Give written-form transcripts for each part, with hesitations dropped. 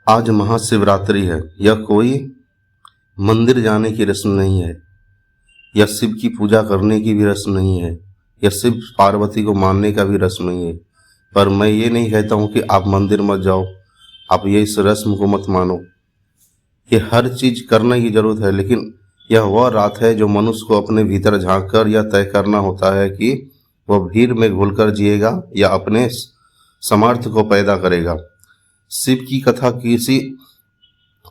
आज महाशिवरात्रि है। यह कोई मंदिर जाने की रस्म नहीं है, यह शिव की पूजा करने की भी रस्म नहीं है, यह शिव पार्वती को मानने का भी रस्म नहीं है। पर मैं ये नहीं कहता हूँ कि आप मंदिर मत जाओ, आप ये इस रस्म को मत मानो। ये हर चीज करने की जरूरत है, लेकिन यह वह रात है जो मनुष्य को अपने भीतर झांक कर यह तय करना होता है कि वह भीड़ में घुलकर जिएगा या अपने सामर्थ्य को पैदा करेगा। शिव की कथा किसी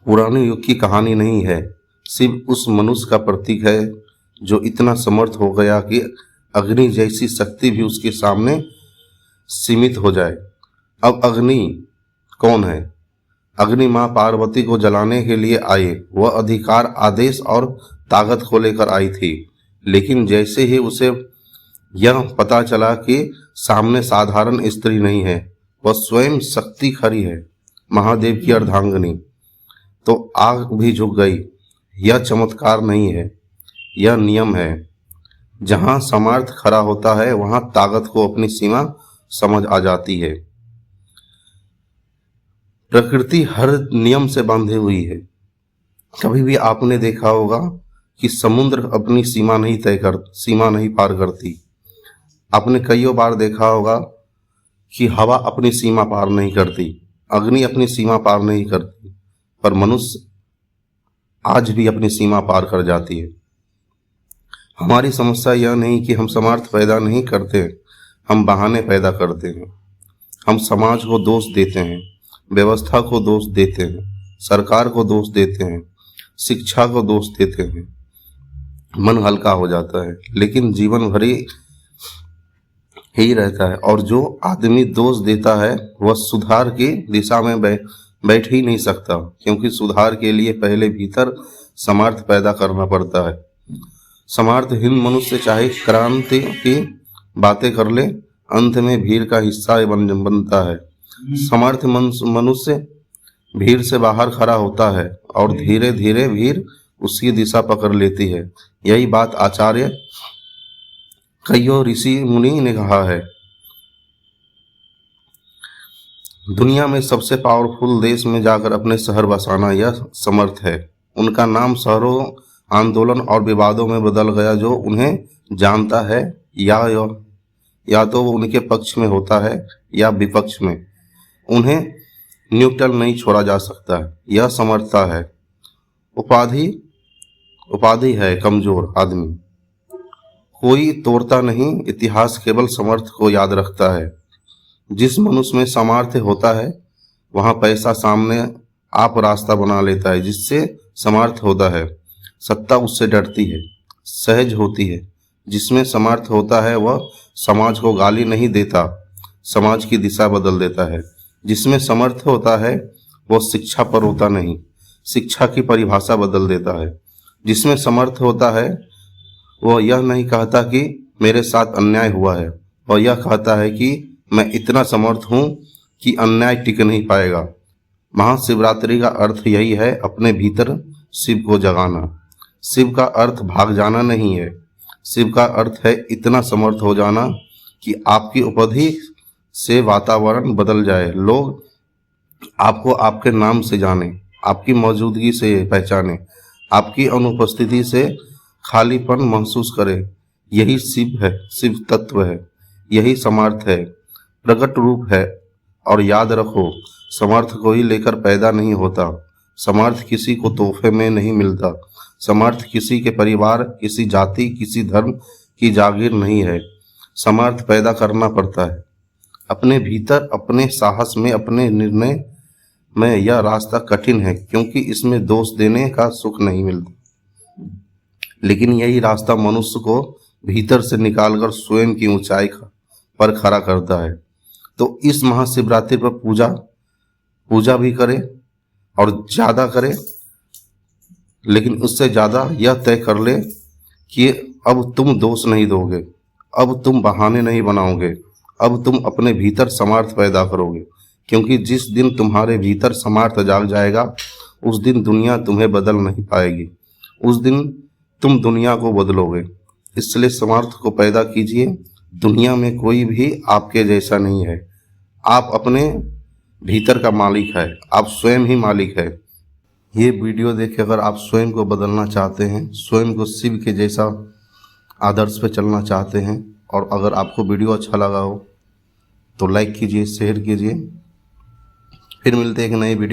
पुराने युग की कहानी नहीं है। शिव उस मनुष्य का प्रतीक है जो इतना समर्थ हो गया कि अग्नि जैसी शक्ति भी उसके सामने सीमित हो जाए। अब अग्नि कौन है? अग्नि मां पार्वती को जलाने के लिए आए। वह अधिकार, आदेश और ताकत को लेकर आई थी, लेकिन जैसे ही उसे यह पता चला कि सामने साधारण स्त्री नहीं है, वह स्वयं शक्ति खड़ी है, महादेव की अर्धांगिनी, तो आग भी झुक गई। यह चमत्कार नहीं है, यह नियम है। जहां सामर्थ्य खड़ा होता है वहां ताकत को अपनी सीमा समझ आ जाती है। प्रकृति हर नियम से बांधी हुई है। कभी भी आपने देखा होगा कि समुद्र अपनी सीमा नहीं पार करती। आपने कईयों बार देखा होगा कि हवा अपनी सीमा पार नहीं करती, अग्नि अपनी सीमा पार नहीं करती, पर मनुष्य आज भी अपनी सीमा पार कर जाती है। हमारी समस्या यह नहीं कि हम सामर्थ्य पैदा नहीं करते, हम बहाने पैदा करते हैं। हम समाज को दोष देते हैं, व्यवस्था को दोष देते हैं, सरकार को दोष देते हैं, शिक्षा को दोष देते हैं। मन हल्का हो जाता है, लेकिन जीवन भरी ही रहता है। और जो आदमी दोष देता है वह सुधार की दिशा में बैठ ही नहीं सकता, क्योंकि सुधार के लिए पहले भीतर सामर्थ्य पैदा करना पड़ता है। सामर्थ्यहीन मनुष्य चाहे क्रांति की बातें कर ले, अंत में भीड़ का हिस्सा बनता है। समर्थ मनुष्य भीड़ से बाहर खड़ा होता है और धीरे धीरे भीड़ उसकी दिशा पकड़ लेती है। यही बात आचार्य कईयों ऋषि मुनि ने कहा है। दुनिया में सबसे पावरफुल देश में जाकर अपने शहर बसाना यह समर्थ है। उनका नाम शहरों, आंदोलन और विवादों में बदल गया। जो उन्हें जानता है या तो वो उनके पक्ष में होता है या विपक्ष में, उन्हें न्यूट्रल नहीं छोड़ा जा सकता है। यह समर्थता है। उपाधि है कमजोर आदमी, कोई तोड़ता नहीं। इतिहास केवल समर्थ को याद रखता है। जिस मनुष्य में सामर्थ्य होता है वहां पैसा सामने आप रास्ता बना लेता है। जिससे सामर्थ्य होता है सत्ता उससे डरती है, सहज होती है। जिसमें सामर्थ्य होता है वह समाज को गाली नहीं देता, समाज की दिशा बदल देता है। जिसमें सामर्थ्य होता है वह शिक्षा पर होता नहीं, शिक्षा की परिभाषा बदल देता है। जिसमें सामर्थ्य होता है वह यह नहीं कहता कि मेरे साथ अन्याय हुआ है, वह यह कहता है कि मैं इतना समर्थ हूं कि अन्याय टिक नहीं पाएगा। महाशिवरात्रि का अर्थ यही है, अपने भीतर शिव को जगाना। शिव का अर्थ भाग जाना नहीं है, शिव का अर्थ है इतना समर्थ हो जाना कि आपकी उपलब्धि से वातावरण बदल जाए। लोग आपको आपके नाम से जाने, आपकी मौजूदगी से पहचाने, आपकी अनुपस्थिति से खालीपन महसूस करे। यही शिव है, शिव तत्व है, यही समर्थ है, प्रकट रूप है। और याद रखो, समर्थ को ही लेकर पैदा नहीं होता। समर्थ किसी को तोहफे में नहीं मिलता। समर्थ किसी के परिवार, किसी जाति, किसी धर्म की जागीर नहीं है। समर्थ पैदा करना पड़ता है अपने भीतर, अपने साहस में, अपने निर्णय में। यह रास्ता कठिन है क्योंकि इसमें दोष देने का सुख नहीं मिलता, लेकिन यही रास्ता मनुष्य को भीतर से निकालकर स्वयं की ऊंचाई पर खड़ा करता है। तो इस महाशिवरात्रि पर पूजा भी करें और ज़्यादा करें, लेकिन उससे ज़्यादा यह तय कर ले कि अब तुम दोष नहीं दोगे, अब तुम बहाने नहीं बनाओगे, अब तुम अपने भीतर सामर्थ्य पैदा करोगे। क्योंकि जिस दिन तुम्हारे भीतर सामर्थ्य जाग जाएगा उस दिन दुनिया तुम्हें बदल नहीं पाएगी, उस दिन तुम दुनिया को बदलोगे। इसलिए सामर्थ्य को पैदा कीजिए। दुनिया में कोई भी आपके जैसा नहीं है। आप अपने भीतर का मालिक है, आप स्वयं ही मालिक है। ये वीडियो देख के अगर आप स्वयं को बदलना चाहते हैं, स्वयं को शिव के जैसा आदर्श पे चलना चाहते हैं, और अगर आपको वीडियो अच्छा लगा हो तो लाइक कीजिए, शेयर कीजिए। फिर मिलते हैं एक नई वीडियो।